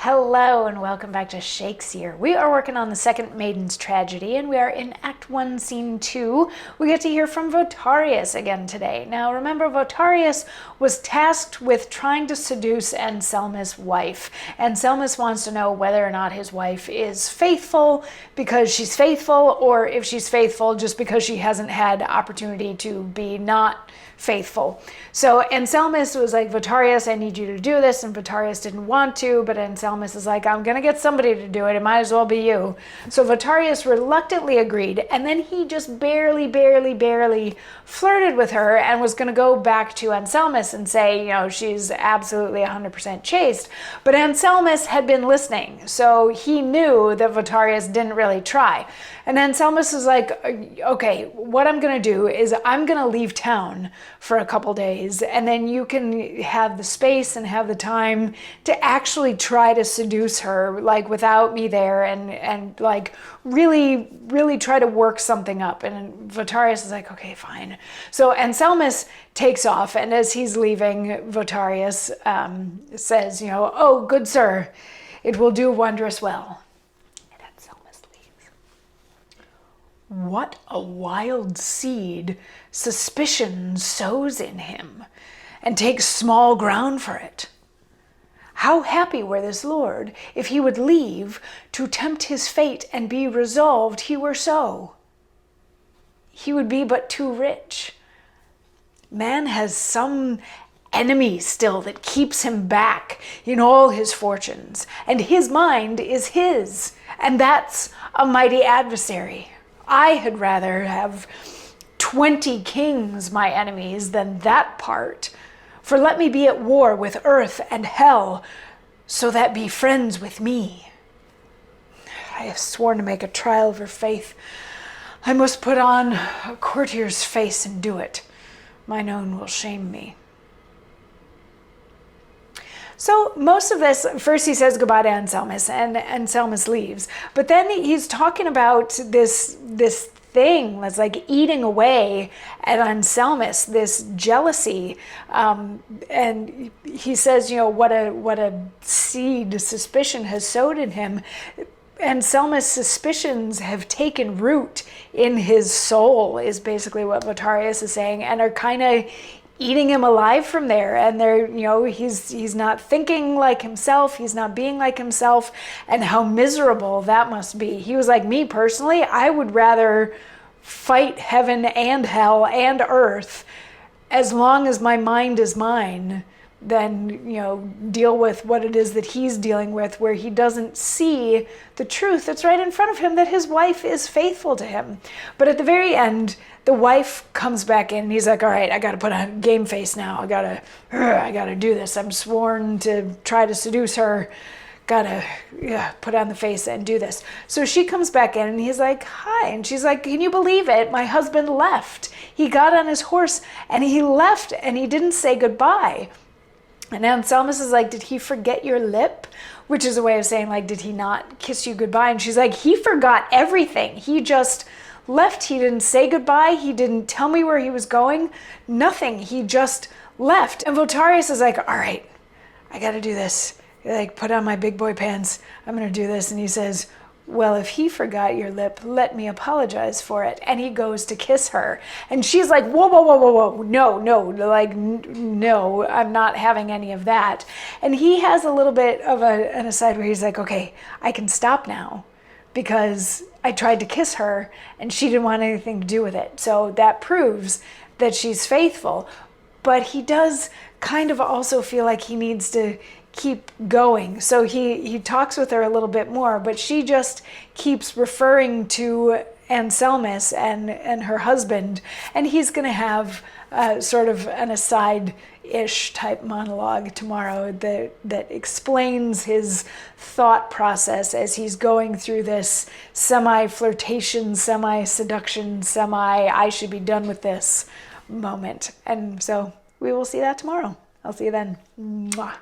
Hello and welcome back to Shakesyear. We are working on the second Maiden's tragedy and we are in Act 1, Scene 2. We get to hear from Votarius again today. Now remember, Votarius was tasked with trying to seduce Anselmus' wife. Anselmus wants to know whether or not his wife is faithful because she's faithful, or if she's faithful just because she hasn't had opportunity to be not faithful. So Anselmus was like, Votarius, I need you to do this, and Votarius didn't want to, but Anselmus is like, I'm gonna get somebody to do it, it might as well be you. So Votarius reluctantly agreed, and then he just barely flirted with her and was gonna go back to Anselmus and say, you know, she's absolutely 100% chaste. But Anselmus had been listening, so he knew that Votarius didn't really try. And Anselmus is like, okay, what I'm gonna do is I'm gonna leave town for a couple days, and then you can have the space and have the time to actually try to seduce her, like without me there, and like really try to work something up. And Votarius is like, okay, fine. So Anselmus takes off, and as he's leaving, Votarius says, you know, oh, good sir, it will do wondrous well. And Anselmus leaves. What a wild seed suspicion sows in him, and takes small ground for it. How happy were this lord, if he would leave to tempt his fate and be resolved he were so. He would be but too rich. Man has some enemy still that keeps him back in all his fortunes, and his mind is his, and that's a mighty adversary. I had rather have 20 kings my enemies than that part. For let me be at war with earth and hell, so that be friends with me. I have sworn to make a trial of her faith. I must put on a courtier's face and do it. Mine own will shame me. So most of this, first he says goodbye to Anselmus, and Anselmus leaves. But then he's talking about this thing that's like eating away at Anselmus, this jealousy, and he says, you know, what a seed suspicion has sowed in him. Anselmus' suspicions have taken root in his soul, is basically what Votarius is saying, and are kind of eating him alive from there. And they're, you know, he's not thinking like himself, he's not being like himself, and how miserable that must be. He was like, me personally, I would rather fight heaven and hell and earth as long as my mind is mine than, you know, deal with what it is that he's dealing with, where he doesn't see the truth that's right in front of him, that his wife is faithful to him. But at the very end, the wife comes back in and he's like, all right, I got to put on game face now. I gotta do this. I'm sworn to try to seduce her. Gotta put on the face and do this. So she comes back in and he's like, hi. And she's like, can you believe it? My husband left. He got on his horse and he left and he didn't say goodbye. And Anselmus is like, did he forget your lip? Which is a way of saying, like, did he not kiss you goodbye? And she's like, he forgot everything. He just left. He didn't say goodbye. He didn't tell me where he was going. Nothing. He just left. And Votarius is like, all right, I got to do this. Like, put on my big boy pants. I'm going to do this. And he says, well, if he forgot your lip, let me apologize for it. And he goes to kiss her. And she's like, whoa. No, like, no, I'm not having any of that. And he has a little bit of an aside where he's like, okay, I can stop now because I tried to kiss her and she didn't want anything to do with it. So that proves that she's faithful. But he does kind of also feel like he needs to keep going. So he talks with her a little bit more, but she just keeps referring to Anselmus and her husband, and he's going to have sort of an aside-ish type monologue tomorrow that explains his thought process as he's going through this semi-flirtation, semi-seduction, I should be done with this moment. And so we will see that tomorrow. I'll see you then. Mwah.